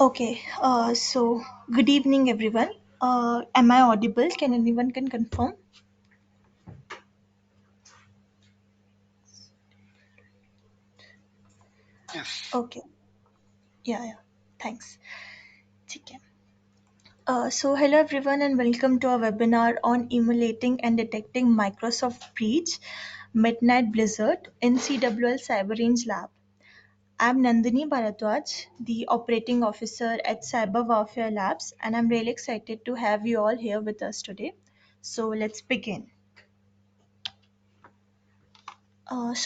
Okay, so good evening, everyone. Am I audible? Can anyone can confirm? Yes. Okay, yeah. Thanks. ठीक है. Hello everyone, and welcome to our webinar on emulating and detecting Microsoft breach, Midnight Blizzard in CWL Cyber Range Lab. I'm Nandini Bharadwaj, the operating officer at CyberWarFare Labs, and I'm really excited to have you all here with us today. So let's begin.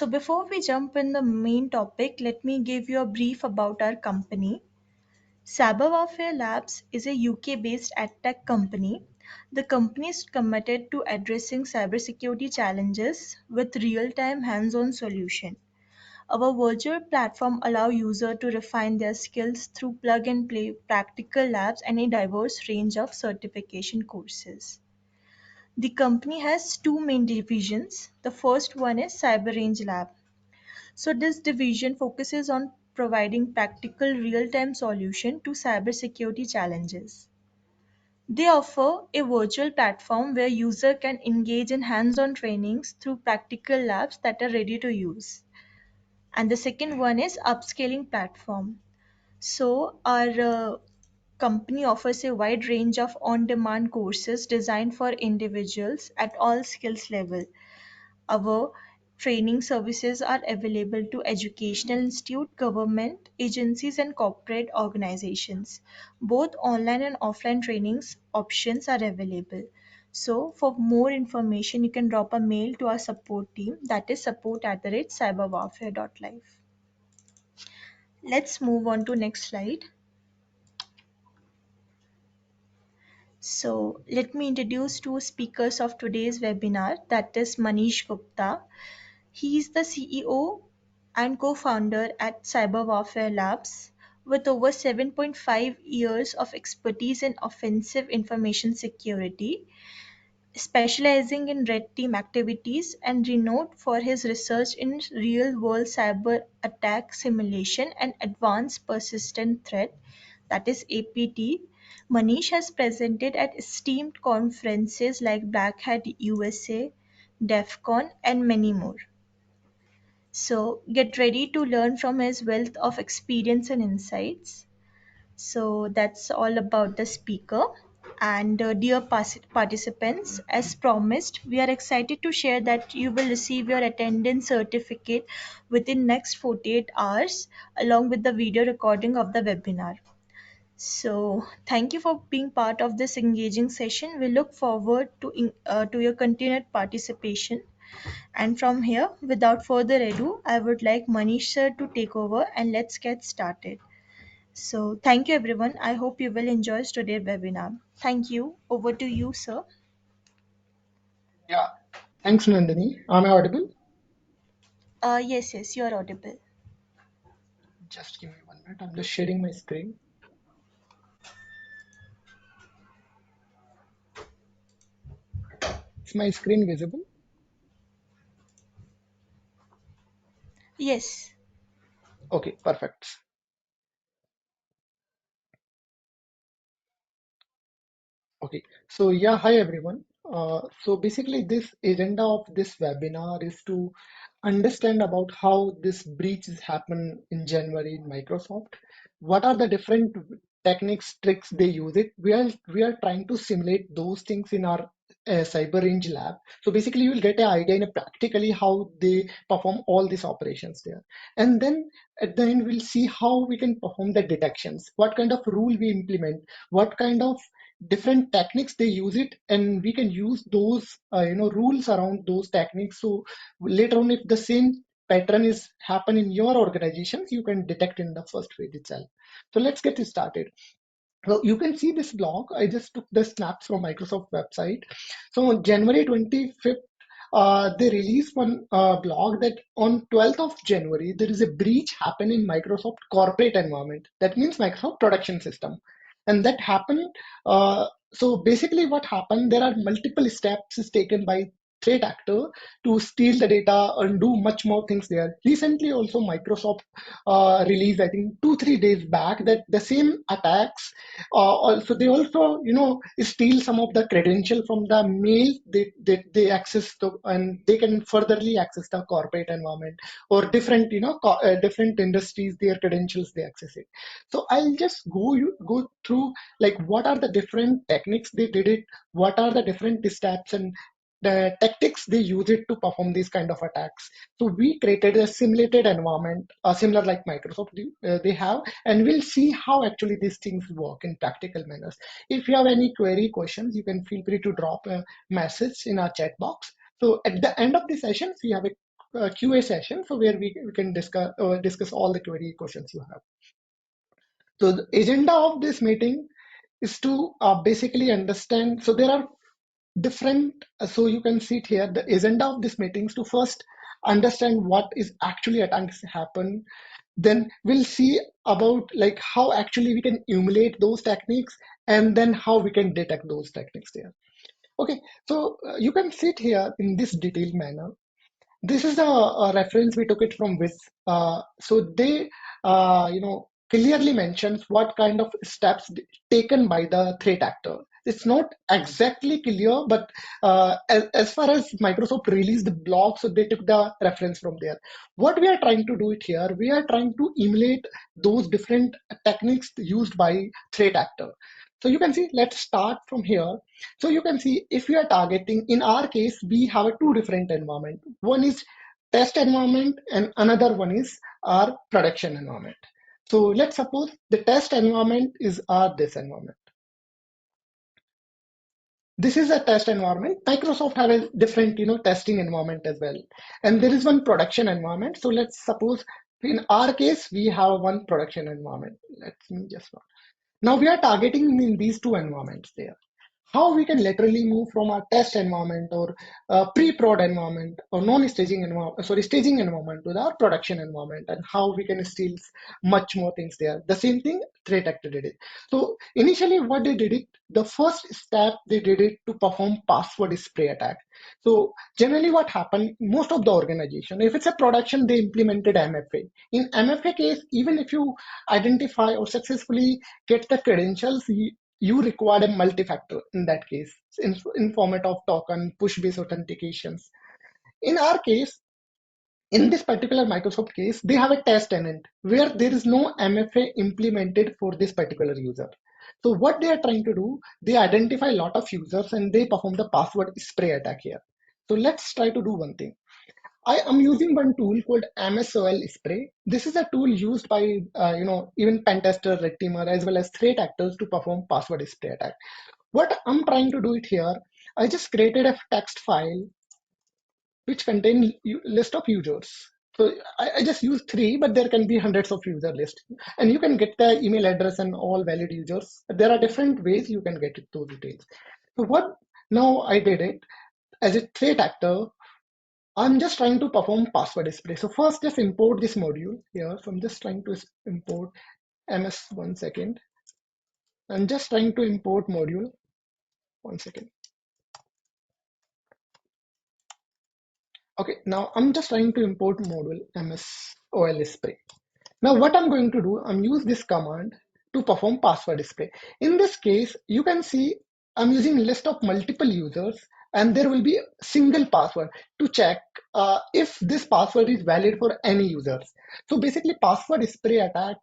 Before we jump in the main topic, let me give you a brief about our company. CyberWarFare Labs is a UK-based tech company. The company is committed to addressing cybersecurity challenges with real-time hands-on solution. Our virtual platform allow users to refine their skills through plug-and-play practical labs and a diverse range of certification courses. The company has two main divisions. The first one is Cyber Range Lab. This division focuses on providing practical real-time solution to cybersecurity challenges. They offer a virtual platform where user can engage in hands-on trainings through practical labs that are ready to use. And the second one is upscaling platform. Our company offers a wide range of on-demand courses designed for individuals at all skills level. Our training services are available to educational institute, government agencies and corporate organizations. Both online and offline trainings options are available. So for more information, you can drop a mail to our support team, that is support@cyberwarfare.life. Let's move on to next slide. So let me introduce two speakers of today's webinar, that is Manish Gupta. He is the CEO and co-founder at CyberWarFare Labs with over 7.5 years of expertise in offensive information security, specializing in red team activities and renowned for his research in real-world cyber attack simulation and advanced persistent threat, that is APT. Manish has presented at esteemed conferences like Black Hat USA, DEF CON, and many more. So get ready to learn from his wealth of experience and insights. So that's all about the speaker. And dear participants, as promised, we are excited to share that you will receive your attendance certificate within next 48 hours along with the video recording of the webinar. So thank you for being part of this engaging session. We look forward to your continued participation. And from here, without further ado, I would like Manish sir to take over and let's get started. So, thank you everyone. I hope you will enjoy today's webinar. Thank you. Over to you, sir. Yeah. Thanks, Nandini. Am I audible? Yes, you are audible. Just give me 1 minute. I'm just sharing my screen. Is my screen visible? Yes. Okay, perfect. Okay. So yeah, hi everyone. So basically, this agenda of this webinar is to understand about how this breaches happen in January in Microsoft. What are the different techniques, tricks they use it? We are trying to simulate those things in our cyber range lab. So basically, you will get an idea in a practically how they perform all these operations there. And then at the end, we'll see how we can perform the detections. What kind of rule we implement? What kind of different techniques they use it, and we can use those rules around those techniques, so later on if the same pattern is happen in your organizations, you can detect in the first phase itself. So let's get it started. So you can see this blog. I just took the snaps from Microsoft website. So on January 25th, they released one blog that on 12th of January, there is a breach happen in Microsoft corporate environment. That means Microsoft production system. And that happened. So basically what happened, there are multiple steps is taken by threat actor to steal the data and do much more things there. Recently, also Microsoft released, I think 2 3 days back, that the same attacks also they also steal some of the credential from the mail they access to, and they can furtherly access the corporate environment or different different industries, their credentials they access it. So I'll just go through like what are the different techniques they did it, what are the different steps and the tactics they use it to perform these kind of attacks. So we created a simulated environment, similar like Microsoft they have, and we'll see how actually these things work in practical manners. If you have any query questions, you can feel free to drop a message in our chat box. So at the end of the sessions, we have a QA session, so where we can discuss all the query questions you have. So the agenda of this meeting is to basically understand. So there are different. So you can see it here. The agenda of this meeting is to first understand what is actually attacks happen. Then we'll see about like how actually we can emulate those techniques, and then how we can detect those techniques there. Okay, so you can see it here in this detailed manner. This is a reference we took it from Wiz. So they, clearly mentions what kind of steps taken by the threat actor. It's not exactly clear, but as far as Microsoft released the blog, so they took the reference from there. What we are trying to do it here, we are trying to emulate those different techniques used by threat actor. So you can see, let's start from here. So you can see if we are targeting, in our case, we have a two different environment. One is test environment and another one is our production environment. So let's suppose the test environment is our this environment. This is a test environment. Microsoft have a different, testing environment as well. And there is one production environment. So let's suppose in our case, we have one production environment. Let me just, now we are targeting in these two environments there. How we can literally move from our test environment or pre-prod environment or non-staging environment, sorry, staging environment to our production environment, and how we can steal much more things there. The same thing threat actor did it. So initially what they did it, the first step they did it to perform password spray attack. So generally what happened, most of the organization, if it's a production, they implemented MFA. In MFA case, even if you identify or successfully get the credentials, you require a multi-factor in that case, in format of token, push-based authentications. In our case, in this particular Microsoft case, they have a test tenant where there is no MFA implemented for this particular user. So what they are trying to do, they identify a lot of users and they perform the password spray attack here. So let's try to do one thing. I am using one tool called MSOL Spray. This is a tool used by even pen tester, red teamer, as well as threat actors to perform password spray attack. What I'm trying to do it here, I just created a text file which contain list of users. So I just use three, but there can be hundreds of user list, and you can get the email address and all valid users. There are different ways you can get it those details. So what now I did it as a threat actor. I'm just trying to perform password display. So first just import this module here. So I'm just trying to import ms, 1 second. I'm just trying to import module, 1 second. Okay, now I'm just trying to import module MSOL spray. Now what I'm going to do, I'm use this command to perform password display. In this case, you can see I'm using list of multiple users, and there will be a single password to check if this password is valid for any users. So basically password spray attack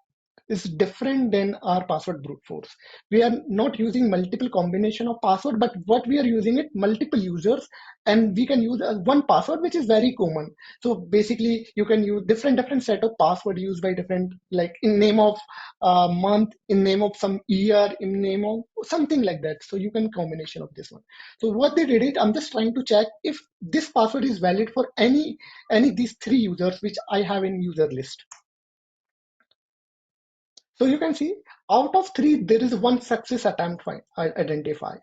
is different than our password brute force. We are not using multiple combination of password, but what we are using it multiple users, and we can use one password which is very common. So basically, you can use different set of password used by different, like in name of month, in name of some year, in name of something like that. So you can combination of this one. So what they did it, I'm just trying to check if this password is valid for any these three users which I have in user list. So you can see out of three, there is one success attempt I identify.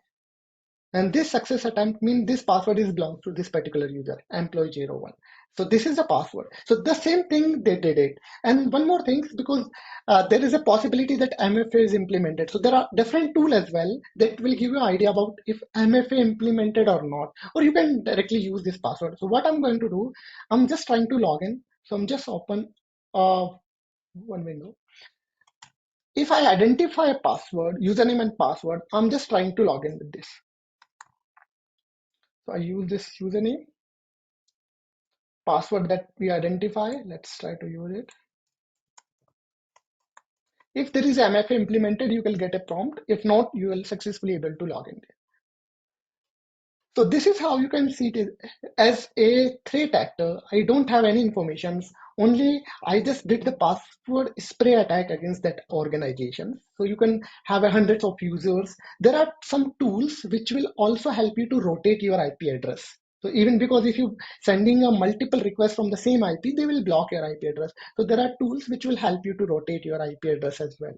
And this success attempt means this password is belongs to this particular user, employee 01. So this is the password. So the same thing they did it. And one more thing, because there is a possibility that MFA is implemented. So there are different tool as well that will give you an idea about if MFA implemented or not, or you can directly use this password. So what I'm going to do, I'm just trying to log in. So I'm just open one window. If I identify a password, username and password, I'm just trying to log in with this. So I use this username, password that we identify. Let's try to use it. If there is MFA implemented, you will get a prompt. If not, you will successfully able to log in. So this is how you can see it as a threat actor. I don't have any information. Only I just did the password spray attack against that organization. So you can have hundreds of users. There are some tools which will also help you to rotate your IP address. So even because if you sending a multiple request from the same IP, they will block your IP address. So there are tools which will help you to rotate your IP address as well.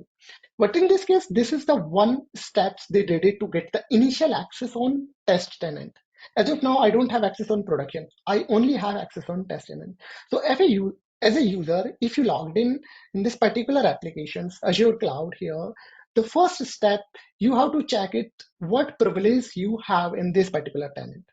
But in this case, this is the one steps they did it to get the initial access on test tenant. As of now, I don't have access on production. I only have access on test tenant. So as a user, if you logged in this particular applications, Azure Cloud here, the first step you have to check it what privilege you have in this particular tenant.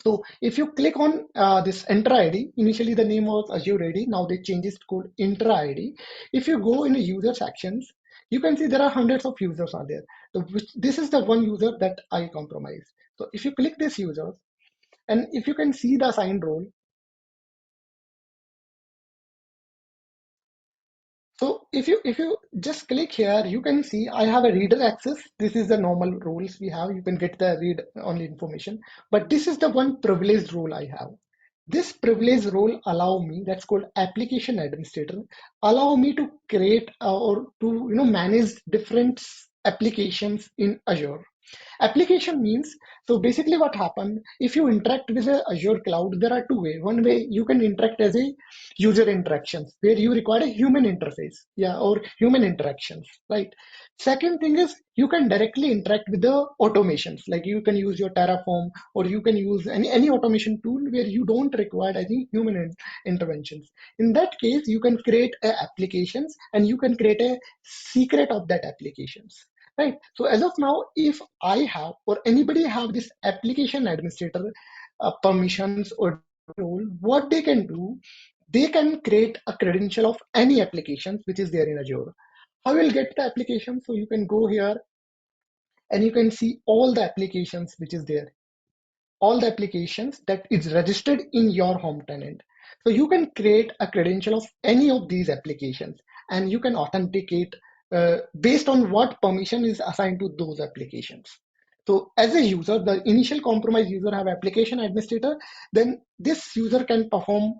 So if you click on this Entra ID, initially the name was Azure ID, now they changed it called Intra ID. If you go in the user sections, you can see there are hundreds of users are there. So this is the one user that I compromised. So if you click this user, and if you can see the assigned role, so if you just click here, you can see I have a reader access. This is the normal roles we have. You can get the read only information, but this is the one privileged role I have. This privileged role allow me, that's called application administrator, allow me to create or to manage different applications in Azure. Application means, so basically what happened, if you interact with the Azure cloud, there are two ways. One way you can interact as a user interactions where you require a human interface, yeah, or human interactions, right? Second thing is you can directly interact with the automations, like you can use your Terraform or you can use any automation tool where you don't require, I think, human interventions. In that case, you can create applications and you can create a secret of that applications. Right. So as of now, if I have or anybody have this application administrator permissions or role, what they can do, they can create a credential of any applications which is there in Azure. How will get the application? So you can go here and you can see all the applications which is there, all the applications that is registered in your home tenant. So you can create a credential of any of these applications and you can authenticate based on what permission is assigned to those applications. So as a user, the initial compromise user have application administrator, then this user can perform,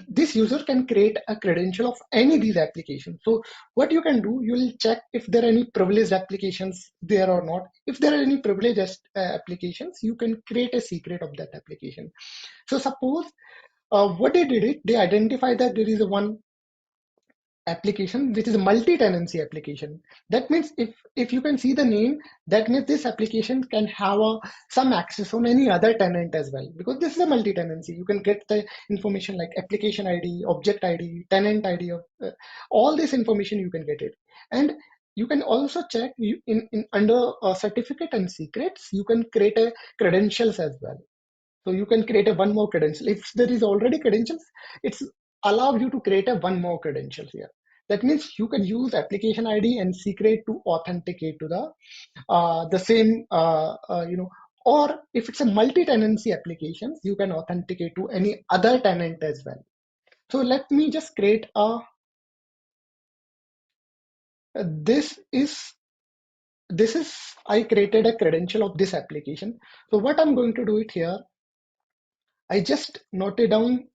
this user can create a credential of any of these applications. So what you can do, you will check if there are any privileged applications there or not. If there are any privileged applications, you can create a secret of that application. So suppose what they did it, they identify that there is a one application which is a multi-tenancy application. That means if you can see the name, that means this application can have some access on any other tenant as well, because this is a multi-tenancy. You can get the information like application ID, object ID, tenant ID of all this information, you can get it. And you can also check in under certificate and secrets, you can create a credentials as well. So you can create a one more credential. If there is already credentials, it's allow you to create a one more credentials here. That means you can use application ID and secret to authenticate to the same or if it's a multi-tenancy applications, you can authenticate to any other tenant as well. So let me just create a this is this is I created a credential of this application. So what I'm going to do it here, I just noted down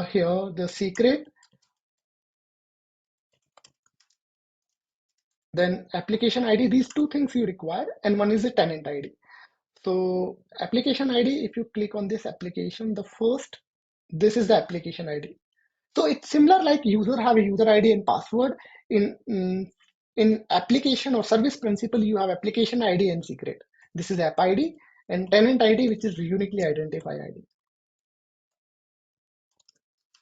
here the secret, then application ID, these two things you require, and one is the tenant ID. So application ID, if you click on this application, the first, this is the application ID. So it's similar like user have a user ID and password. In application or service principal, you have application ID and secret. This is app ID, and tenant ID, which is uniquely identified ID.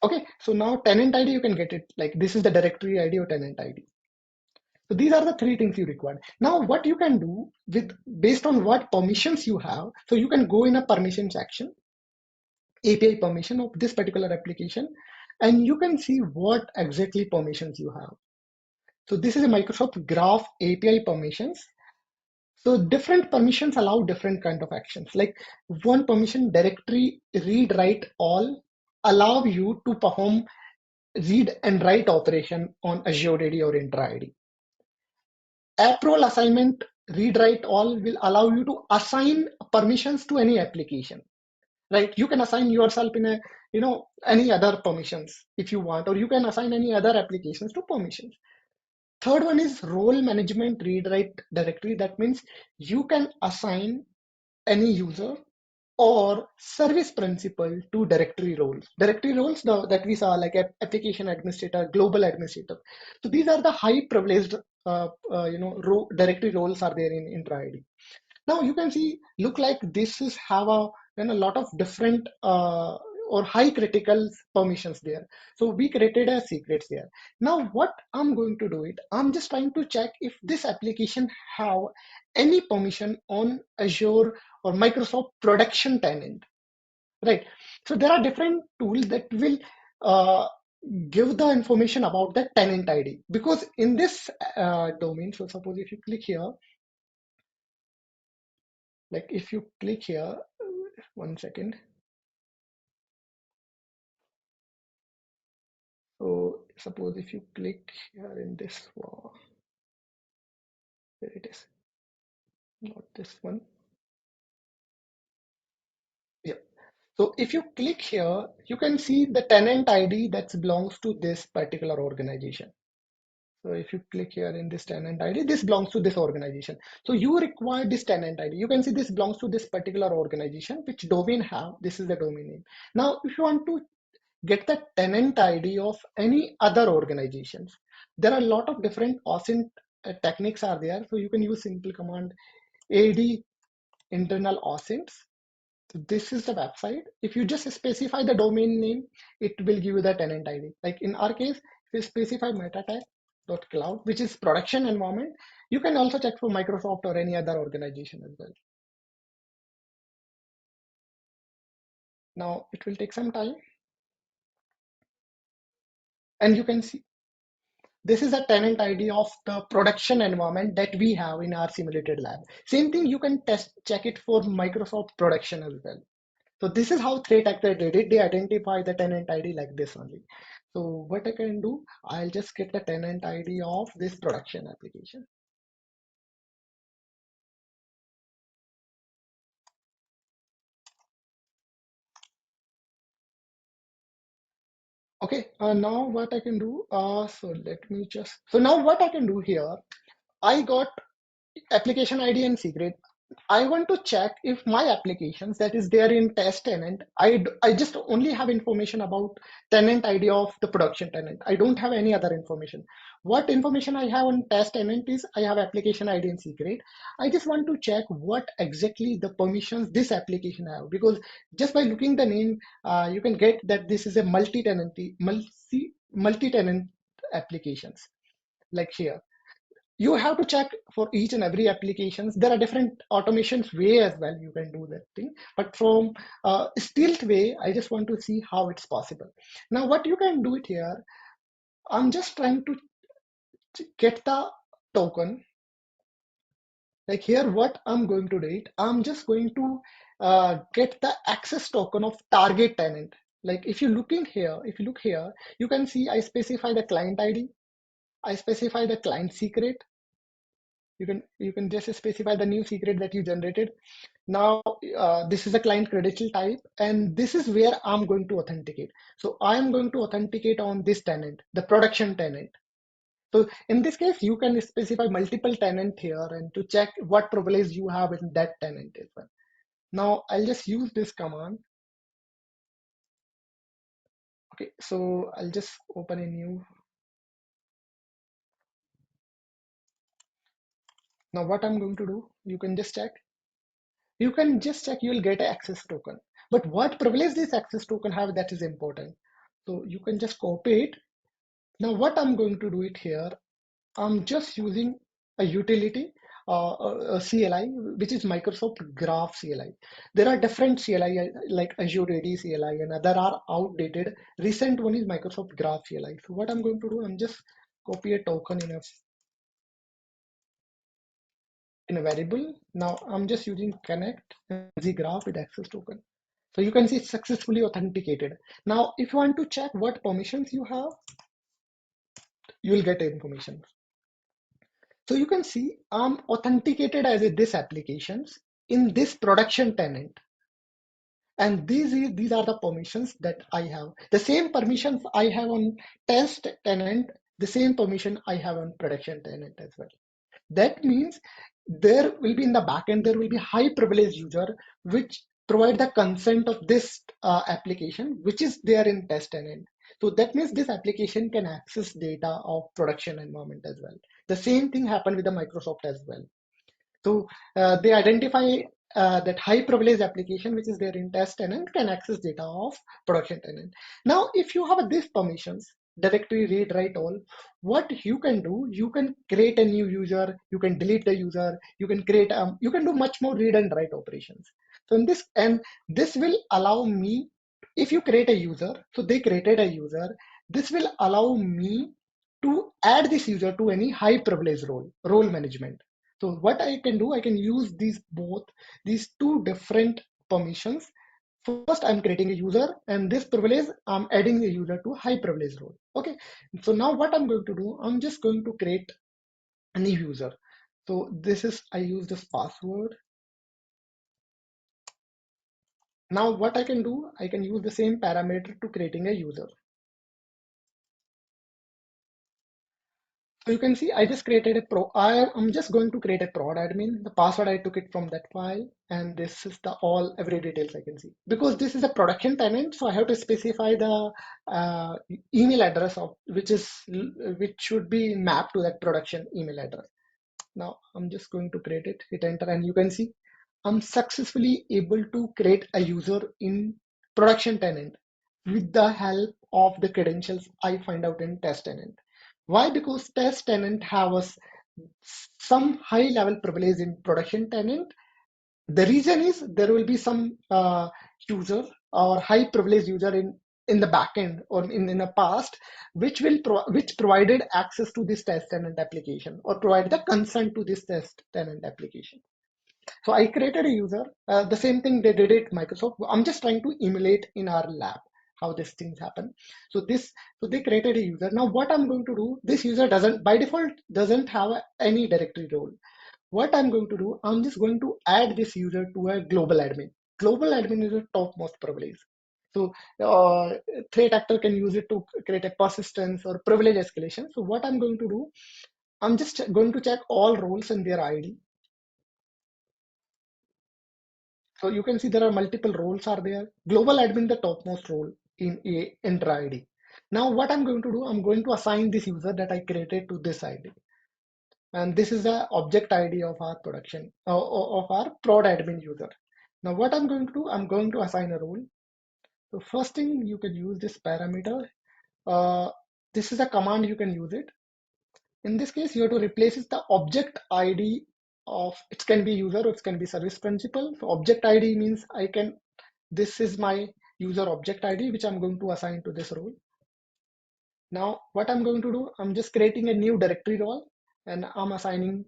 Okay, so now tenant ID, you can get it like this is the directory ID or tenant ID. So these are the three things you require. Now, what you can do with based on what permissions you have, so you can go in a permission section, API permission of this particular application, and you can see what exactly permissions you have. So this is a Microsoft Graph API permissions. So different permissions allow different kind of actions. Like one permission, directory read write all, allow you to perform read and write operation on Azure AD or Intra ID. App role assignment read write all will allow you to assign permissions to any application. Right? You can assign yourself in a any other permissions if you want, or you can assign any other applications to permissions. Third one is role management read write directory. That means you can assign any user or service principal to directory roles. Directory roles that we saw like application administrator, global administrator. So these are the high privileged directory roles are there in Intra ID. Now you can see, look like this is have a lot of different or high critical permissions there. So we created a secrets there. Now what I'm going to do it, I'm just trying to check if this application have any permission on Azure or Microsoft production tenant, right? So there are different tools that will uh, give the information about the tenant ID because in this domain, so suppose if you click here, like if you click here, one second. So suppose if you click here in this one, there it is, not this one. Yeah. So if you click here, you can see the tenant ID that belongs to this particular organization. So if you click here in this tenant ID, this belongs to this organization. So you require this tenant ID. You can see this belongs to this particular organization, which domain have. This is the domain name. Now, if you want to get the tenant ID of any other organizations. There are a lot of different OSINT techniques are there. So you can use simple command AD internal OSINTs. So this is the website. If you just specify the domain name, it will give you the tenant ID. Like in our case, if you specify metatag.cloud, which is production environment, you can also check for Microsoft or any other organization as well. Now it will take some time, and you can see this is a tenant ID of the production environment that we have in our simulated lab. Same thing, you can check it for Microsoft production as well. So this is how threat actor did it. They identify the tenant ID like this only. So what I can do, I'll just get the tenant ID of this production application. Okay, now what I can do, so now what I can do here, I got application ID and secret. I want to check if my applications that is there in test tenant, I just only have information about tenant ID of the production tenant. I don't have any other information. What information I have on test tenant is I have application ID and secret. I just want to check what exactly the permissions this application have because just by looking the name, you can get that this is a multi-tenant applications like here you have to check for each and every applications. There are different automations way as well you can do that thing, but from stealth way I just want to see how it's possible. Now what you can do it here, I'm just trying to get the token. Like here what I'm going to do it, I'm just going to get the access token of target tenant. Like if you look here you can see I specify the client ID, I specify the client secret. You can just specify the new secret that you generated. Now, this is a client credential type, and this is where I'm going to authenticate. So I'm going to authenticate on this tenant, the production tenant. So in this case, you can specify multiple tenant here and to check what privilege you have in that tenant as well. Now I'll just use this command. Okay, so I'll just open a new. Now what I'm going to do, you can just check. You can just check, you will get an access token. But what privilege this access token have, that is important. So you can just copy it. Now what I'm going to do it here, I'm just using a utility, a CLI, which is Microsoft Graph CLI. There are different CLI like Azure AD CLI, and other are outdated. Recent one is Microsoft Graph CLI. So what I'm going to do, I'm just copy a token in a variable. Now I'm just using connect and the graph with access token. So you can see it's successfully authenticated. Now, if you want to check what permissions you have, you will get information. So you can see I'm authenticated as this applications in this production tenant. And these are the permissions that I have. The same permissions I have on test tenant, the same permission I have on production tenant as well. That means there will be in the backend, there will be high privileged user which provide the consent of this application, which is there in test tenant. So that means this application can access data of production environment as well. The same thing happened with the Microsoft as well. So they identify that high privilege application which is there in test tenant can access data of production tenant. Now, if you have these permissions, directory read write all, what you can do, you can create a new user, you can delete the user, you can create, you can do much more read and write operations. So in this, and this will allow me, if you create a user, so they created a user, this will allow me to add this user to any high privilege role management. So what I can do, I can use these two different permissions. First, I'm creating a user, and this privilege, I'm adding a user to high privilege role. Okay. So now what I'm going to do, I'm just going to create a new user. So this is, I use this password. Now what I can do, I can use the same parameter to creating a user. So you can see I just created a I'm just going to create a prod admin. The password I took it from that file, and this is the all every details I can see. Because this is a production tenant, so I have to specify the uh, email address of which should be mapped to that production email address. Now I'm just going to create it, hit enter, and you can see I'm successfully able to create a user in production tenant with the help of the credentials I find out in test tenant. Why? Because test tenant have some high level privilege in production tenant. The reason is there will be some user or high privilege user in the backend or in the past, which provided access to this test tenant application or provide the consent to this test tenant application. So I created a user. The same thing they did it Microsoft. I'm just trying to emulate in our lab how these things happen. So they created a user. Now what I'm going to do, this user doesn't by default doesn't have any directory role. What I'm going to do, I'm just going to add this user to a global admin. Global admin is a topmost privilege. So threat actor can use it to create a persistence or privilege escalation. So what I'm going to do, I'm just going to check all roles and their ID. So you can see there are multiple roles are there. Global admin, the topmost role in a enter ID. Now what I'm going to do, I'm going to assign this user that I created to this ID. And this is the object ID of our production of our prod admin user. Now what I'm going to do, I'm going to assign a role. So first thing you can use this parameter. Uh, this is a command you can use it. In this case, you have to replace the object ID of it can be user or it can be service principal. So object ID means I can this is my user object ID which I'm going to assign to this role. Now what I'm going to do, I'm just creating a new directory role and I'm assigning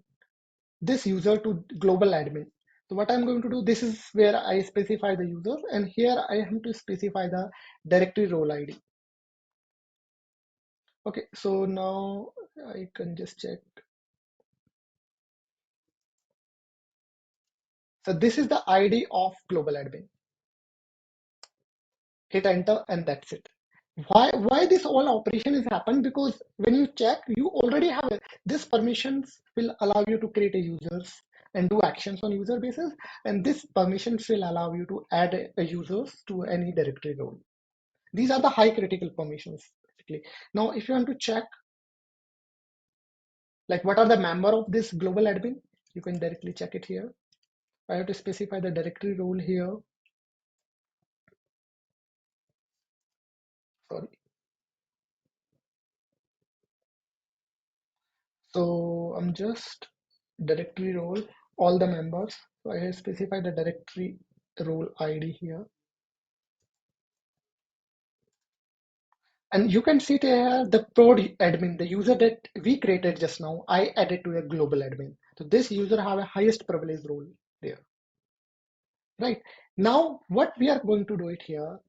this user to global admin. So what I'm going to do, this is where I specify the user and here I have to specify the directory role ID. Okay, so now I can just check. So this is the ID of global admin. Hit enter and that's it. Why this all operation is happen? Because when you check, you already have it. This permissions will allow you to create a users and do actions on user basis, and this permissions will allow you to add a users to any directory role. These are the high critical permissions basically. Now if you want to check like what are the member of this global admin, you can directly check it here. I have to specify the directory role here. Sorry. So I'm just directory role, all the members. So I have specified the directory role ID here. And you can see there the prod admin, the user that we created just now, I added to a global admin. So this user have a highest privilege role there, right? Now, what we are going to do it here,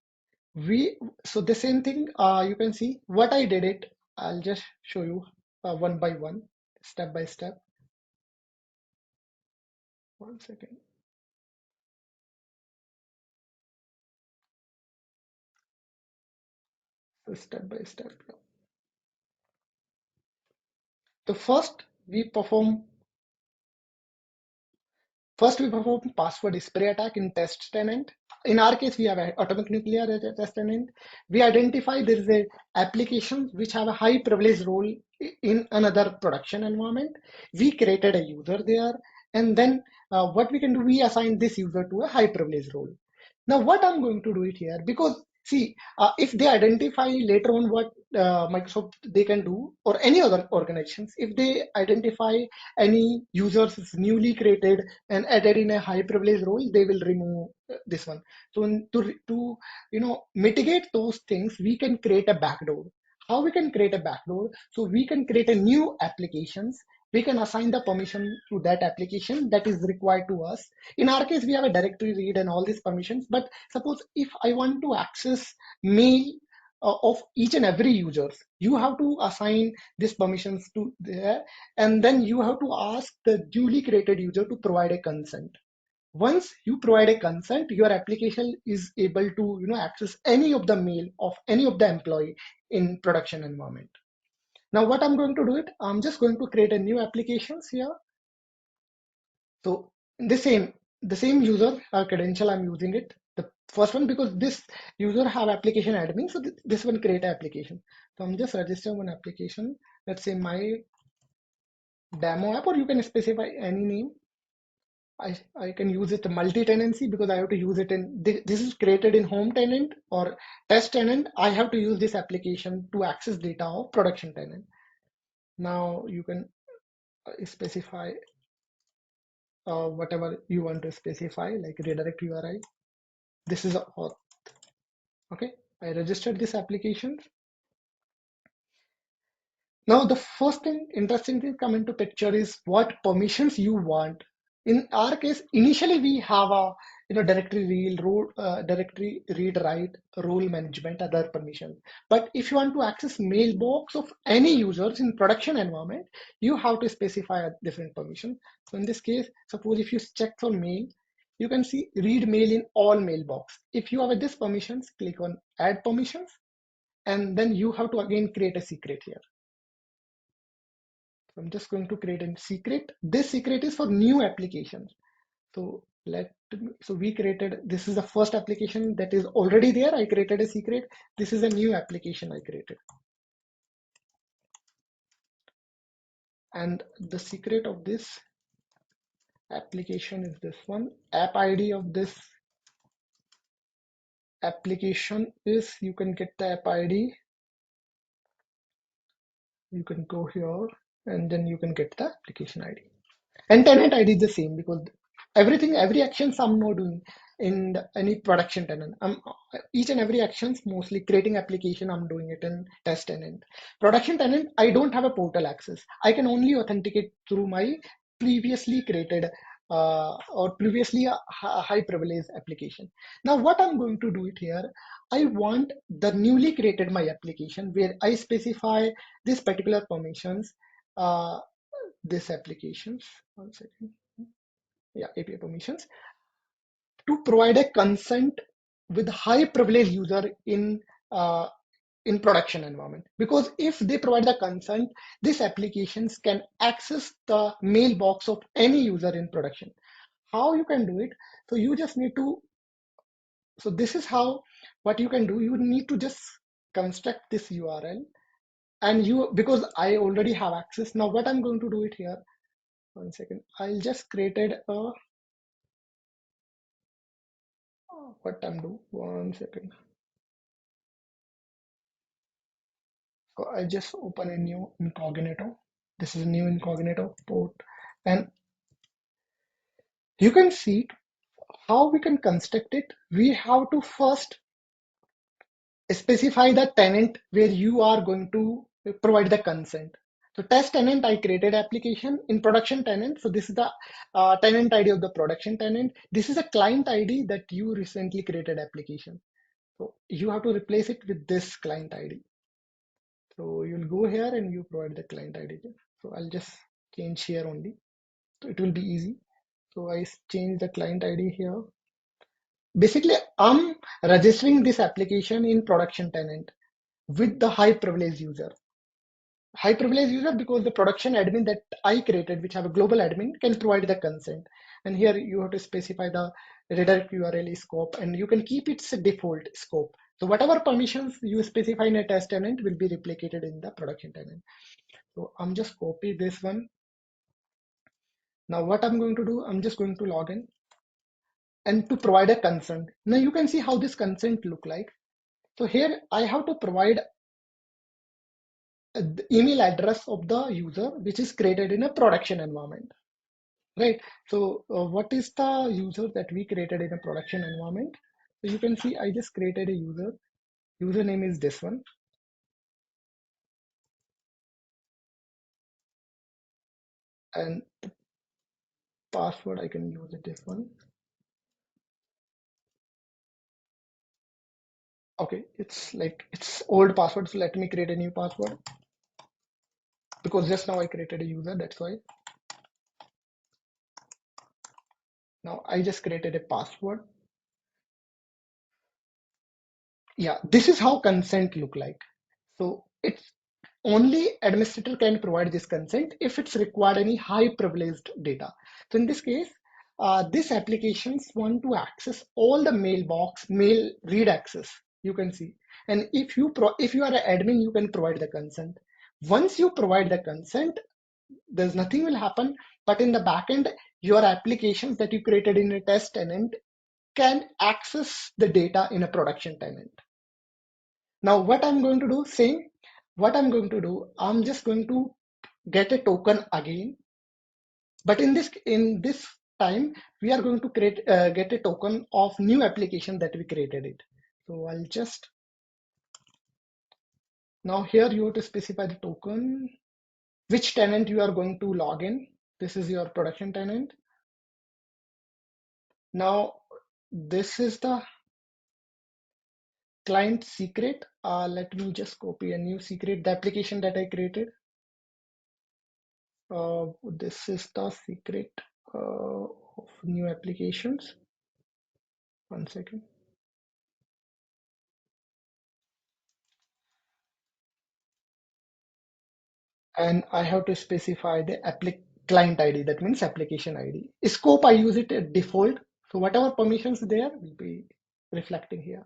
so the same thing, you can see what I did it. I'll just show you one by one, step by step. One second, so step by step. The first, we perform password spray attack in test tenant. In our case, we have atomic nuclear as a test tenant. We identify there is a application which have a high privilege role in another production environment. We created a user there, and then what we can do, we assign this user to a high privilege role. Now, what I'm going to do it here, because see, if they identify later on what Microsoft they can do, or any other organizations, if they identify any users is newly created and added in a high privilege role, they will remove this one. So to mitigate those things, we can create a backdoor. How we can create a backdoor? So we can create a new applications. We can assign the permission to that application that is required to us. In our case, we have a directory read and all these permissions. But suppose if I want to access mail of each and every users, you have to assign these permissions to there, and then you have to ask the newly created user to provide a consent. Once you provide a consent, your application is able to access any of the mail of any of the employee in production environment. Now what I'm going to do it, I'm just going to create a new applications here. So the same user credential I'm using it. The first one, because this user have application admin, so this one create application. So I'm just registering one application. Let's say my demo app, or you can specify any name. I can use it multi-tenancy because I have to use it in this is created in home tenant or test tenant. I have to use this application to access data of production tenant. Now you can specify whatever you want to specify, like redirect URI. This is a okay. I registered this application. Now, the first thing, interesting thing come into picture is what permissions you want. In our case, initially we have a directory read, directory read write, role management, other permissions. But if you want to access mailbox of any users in production environment, you have to specify a different permission. So in this case, suppose if you check for mail, you can see read mail in all mailbox. If you have this permissions, click on add permissions, and then you have to again create a secret here. So I'm just going to create a secret. This secret is for new applications. So so we created, this is the first application that is already there. I created a secret. This is a new application I created. And the secret of this application is this one. App ID of this application is, you can get the app ID. You can go here and then you can get the application ID. And tenant ID is the same because every action I'm not doing in any production tenant. Each and every actions, mostly creating application, I'm doing it in test tenant. Production tenant, I don't have a portal access. I can only authenticate through my previously created or previously a high privilege application. Now what I'm going to do it here, I want the newly created my application where I specify this particular permissions. This applications, one second, yeah, API permissions, to provide a consent with high privilege user uh, in production environment. Because if they provide the consent, these applications can access the mailbox of any user in production. How you can do it? So you just need to, so this is how, what you can do, you need to just construct this URL, and you, because I already have access. Now what I'm going to do it here, one second, I'll just created a what I'm do. One second. So I just open a new incognito. This is a new incognito port, and you can see how we can construct it. We have to first specify the tenant where you are going to provide the consent. So test tenant, I created application in production tenant. So this is the tenant ID of the production tenant. This is a client ID that you recently created application. So you have to replace it with this client ID. So you'll go here and you provide the client ID. So I'll just change here only. So it will be easy. So I change the client ID here. Basically, I'm registering this application in production tenant with the high privilege user. High privilege user because the production admin that I created, which have a global admin, can provide the consent. And here you have to specify the redirect URL scope, and you can keep its default scope. So whatever permissions you specify in a test tenant will be replicated in the production tenant. So I'm just copy this one. Now what I'm going to do, I'm just going to log in and to provide a consent. Now you can see how this consent look like. So here I have to provide the email address of the user, which is created in a production environment. Right. So what is the user that we created in a production environment? So you can see I just created a user. Username is this one, and password I can use it this one. Okay, it's like it's old password, so let me create a new password because just now I created a user. That's why. Now I just created a password. Yeah, this is how consent look like. So it's only administrator can provide this consent if it's required any high privileged data. So in this case, this applications want to access all the mailbox, mail read access. You can see, and if you are an admin, you can provide the consent. Once you provide the consent, there's nothing will happen. But in the backend, your applications that you created in a test tenant can access the data in a production tenant. Now, what I'm going to do, same, what I'm going to do, I'm just going to get a token again. But in this time, we are going to get a token of new application that we created it. So I'll just, now here you have to specify the token, which tenant you are going to log in. This is your production tenant. Now, this is the client secret. Let me just copy a new secret, the application that I created. This is the secret of new applications. One second. And I have to specify the client ID. That means application ID. Scope, I use it at default. So whatever permissions there will be reflecting here.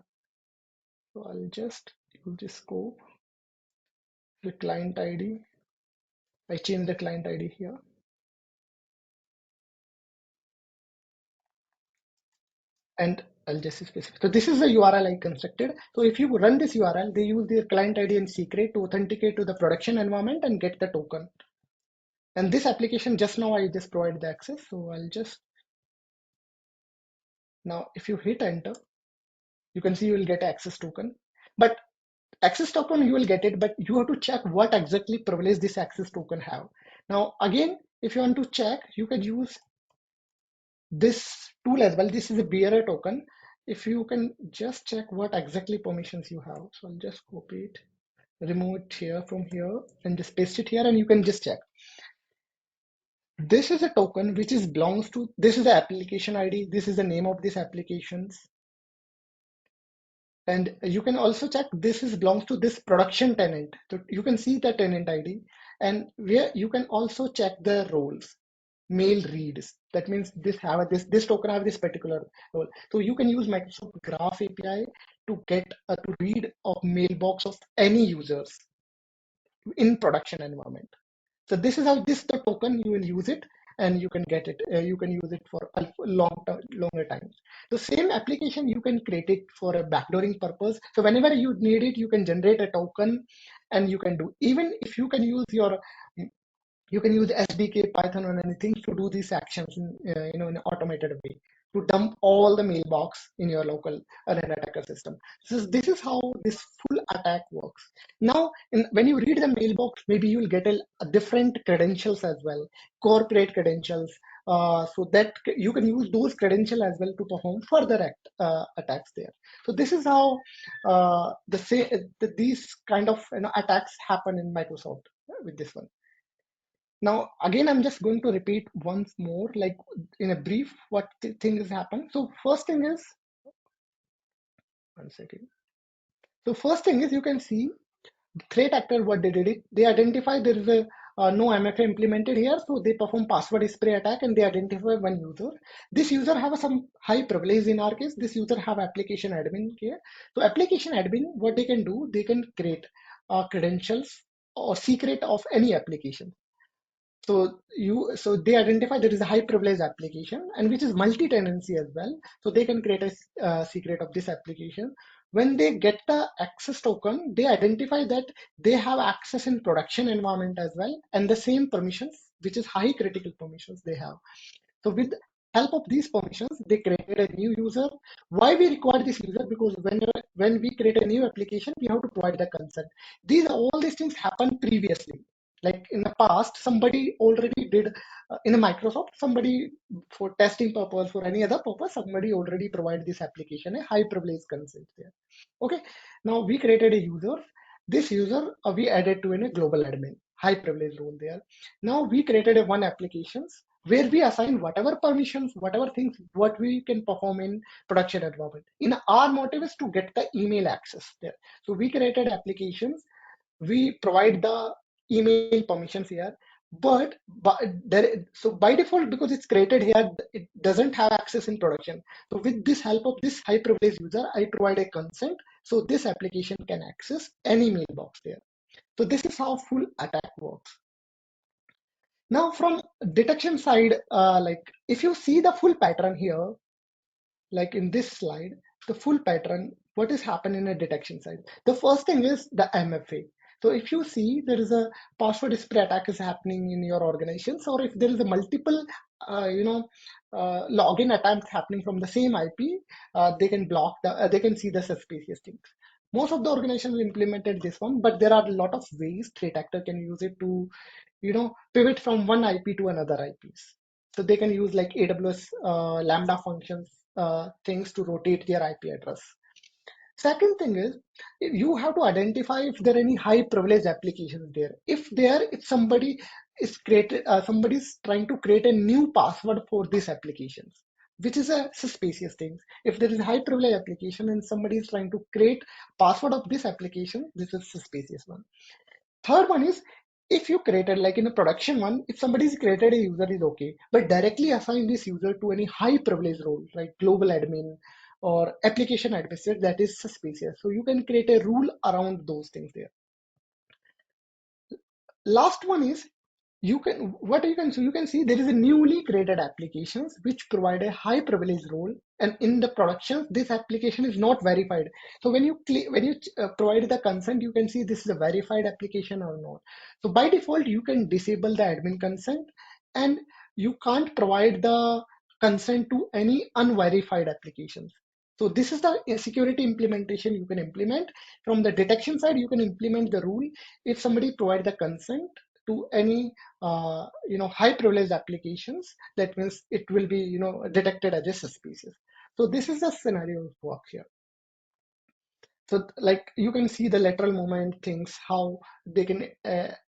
So I'll just use the scope, the client ID. I change the client ID here. And I'll just specify. So this is the URL I constructed. So if you run this URL, they use their client ID and secret to authenticate to the production environment and get the token. And this application just now I just provide the access. So I'll just, now if you hit enter, you can see you will get access token. But access token you will get it, but you have to check what exactly privilege this access token have. Now again, if you want to check, you can use this tool as well. This is a bearer token. If you can just check what exactly permissions you have. So I'll just copy it, remove it here from here, and just paste it here, and you can just check. This is a token which is belongs to, this is the application ID, this is the name of these applications. And you can also check this is belongs to this production tenant. So you can see the tenant ID, and where you can also check the roles. Mail reads. That means this token have this particular role. So you can use Microsoft Graph API to get to read of mailbox of any users in production environment. So this is how this the token you will use it. and you can get it. You can use it for a longer times. The same application you can create it for a backdooring purpose. So whenever you need it, you can generate a token, and you can do, even if you can use your, you can use SDK, Python, or anything to do these actions in, in an automated way, to dump all the mailbox in your local an attacker system. So this is how this full attack works. Now, when you read the mailbox, maybe you'll get a different credentials as well, corporate credentials, so that you can use those credentials as well to perform further attacks there. So this is how these kind of attacks happen in Microsoft with this one. Now, again, I'm just going to repeat once more, like in a brief, what things happen. So first thing is, one second. So first thing is, you can see threat actor, what they did it. They identify there is a no MFA implemented here, so they perform password spray attack and they identify one user. This user have some high privilege in our case. This user have application admin here. So application admin, what they can do, they can create credentials or secret of any application. So they identify there is a high privilege application and which is multi-tenancy as well. So they can create a secret of this application. When they get the access token, they identify that they have access in production environment as well, and the same permissions, which is high critical permissions they have. So with help of these permissions, they created a new user. Why we require this user? Because when we create a new application, we have to provide the consent. All these things happen previously. Like in the past, somebody already did in a Microsoft, somebody for testing purpose, for any other purpose, somebody already provided this application a high privilege consent there. Okay, now we created a user. This user we added to in a global admin, high privilege role there. Now we created a one applications where we assign whatever permissions, whatever things, what we can perform in production environment. In our motive is to get the email access there. So we created applications, we provide the email permissions here, but so by default, because it's created here, it doesn't have access in production. So with this help of this high privilege user, I provide a consent, so this application can access any mailbox there. So this is how full attack works. Now from detection side, like if you see the full pattern here, like in this slide, the full pattern, what is happening in a detection side? The first thing is the MFA. So if you see there is a password spray attack is happening in your organizations, or if there is a multiple, login attempts happening from the same IP, they can block they can see the suspicious things. Most of the organizations implemented this one, but there are a lot of ways threat actor can use it to, pivot from one IP to another IPs. So they can use like AWS Lambda functions, things to rotate their IP address. Second thing is, you have to identify if there are any high privilege applications there. If somebody is created, somebody is trying to create a new password for these applications, which is a suspicious thing. If there is a high privilege application and somebody is trying to create password of this application, this is suspicious one. Third one is, if you created like in a production one, if somebody's created a user is okay, but directly assign this user to any high privilege role, like global admin or application administrator, that is suspicious. So you can create a rule around those things there. Last one is, you can see there is a newly created applications which provide a high privilege role, and in the production this application is not verified. So when you provide the consent, you can see this is a verified application or not. So by default you can disable the admin consent, and you can't provide the consent to any unverified applications. So this is the security implementation you can implement. From the detection side, you can implement the rule. If somebody provide the consent to any high privileged applications, that means it will be detected as a suspicious. So this is the scenario of work here. So like you can see the lateral movement things, how they can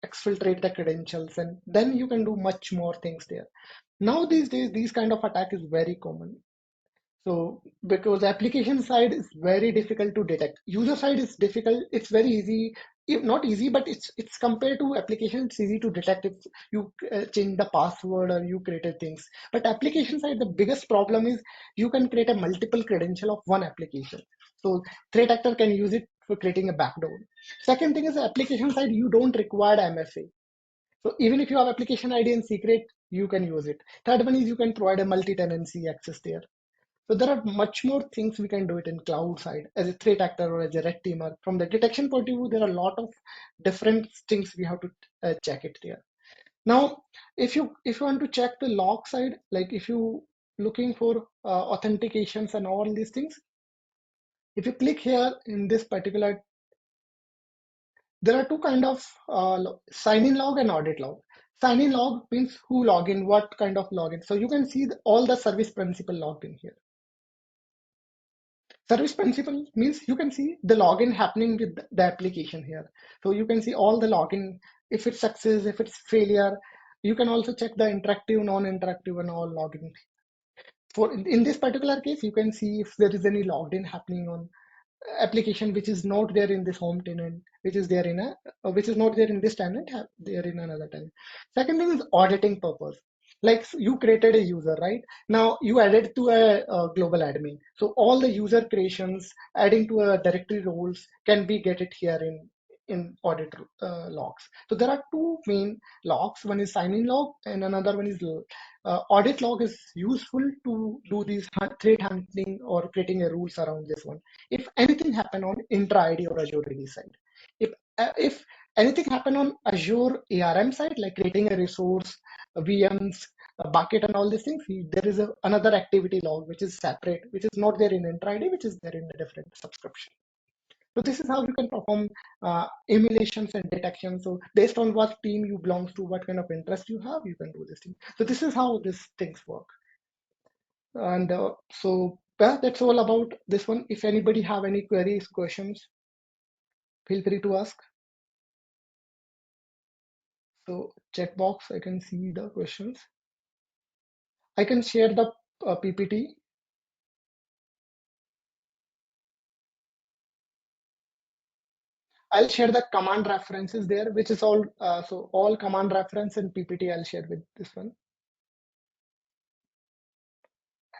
exfiltrate the credentials, and then you can do much more things there. Now these days, these kind of attack is very common. So because application side is very difficult to detect, user side is difficult. It's very easy, if not easy, but it's compared to application, it's easy to detect if you change the password or you created things. But application side, the biggest problem is you can create a multiple credential of one application. So threat actor can use it for creating a backdoor. Second thing is application side, you don't require MFA. So even if you have application ID and secret, you can use it. Third one is you can provide a multi-tenancy access there. So there are much more things we can do it in cloud side as a threat actor or as a red teamer. From the detection point of view, there are a lot of different things we have to check it there. Now, if you want to check the log side, like if you looking for authentications and all these things, if you click here in this particular, there are two kind of sign-in log and audit log. Sign-in log means who log in, what kind of login. So you can see all the service principal logged in here. Service principal means you can see the login happening with the application here. So you can see all the login, if it's success, if it's failure. You can also check the interactive, non-interactive, and all login. For in this particular case, you can see if there is any logged in happening on application which is not there in this home tenant, which is there in a which is not there in this tenant, there in another tenant. Second thing is auditing purpose. Like you created a user, right? Now you added to a global admin. So all the user creations, adding to a directory roles can be get it here in audit logs. So there are two main logs. One is sign-in log, and another one is audit log is useful to do these threat hunting or creating a rules around this one. If anything happen on Intra ID or Azure AD side, if anything happen on Azure ARM side, like creating a resource, VMs, a bucket, and all these things, there is another activity log which is separate, which is not there in Intra ID, which is there in a different subscription. So this is how you can perform emulations and detection. So based on what team you belong to, what kind of interest you have, you can do this thing. So this is how these things work. And so yeah, that's all about this one. If anybody have any queries, questions, feel free to ask. So chat box, I can see the questions. I can share the PPT. I'll share the command references there, which is all. So all command reference and PPT I'll share with this one.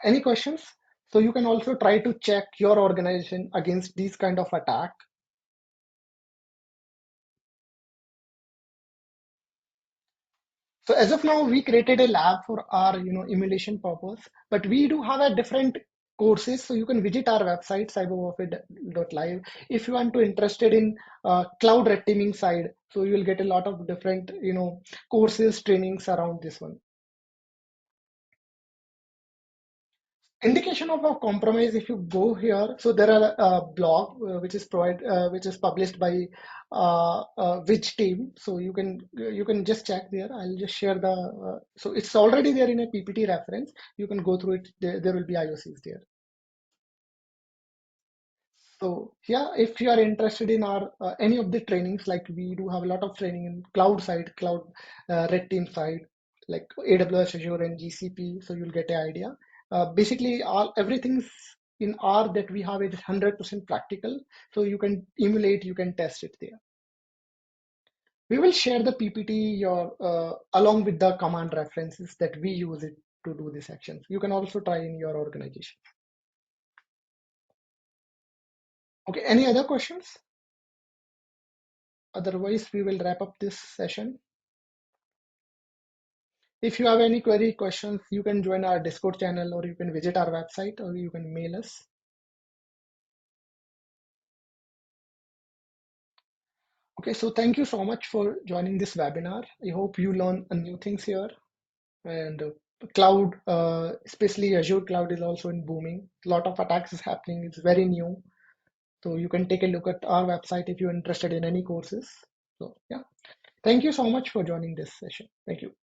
Any questions? So you can also try to check your organization against these kind of attack. So as of now, we created a lab for our emulation purpose, but we do have a different courses. So you can visit our website cyberwarfare.live if you want to interested in cloud red teaming side. So you will get a lot of different courses, trainings around this one. Indication of a compromise, if you go here, so there are a blog which is published by which team, so you can just check there. I'll just share the so it's already there in a PPT reference. You can go through it. There will be IOCs there. So yeah, if you are interested in our any of the trainings, like we do have a lot of training in cloud side, cloud red team side, like AWS, Azure, and GCP. So you'll get an idea. Basically, all everything's in R that we have is 100% practical. So you can emulate, you can test it there. We will share the PPT your along with the command references that we use it to do these actions. You can also try in your organization. Okay, any other questions? Otherwise, we will wrap up this session. If you have any query questions, you can join our Discord channel or you can visit our website or you can mail us. Okay, so thank you so much for joining this webinar. I hope you learn new things here. And cloud, especially Azure cloud is also in booming. A lot of attacks is happening. It's very new. So you can take a look at our website if you're interested in any courses. So yeah, thank you so much for joining this session. Thank you.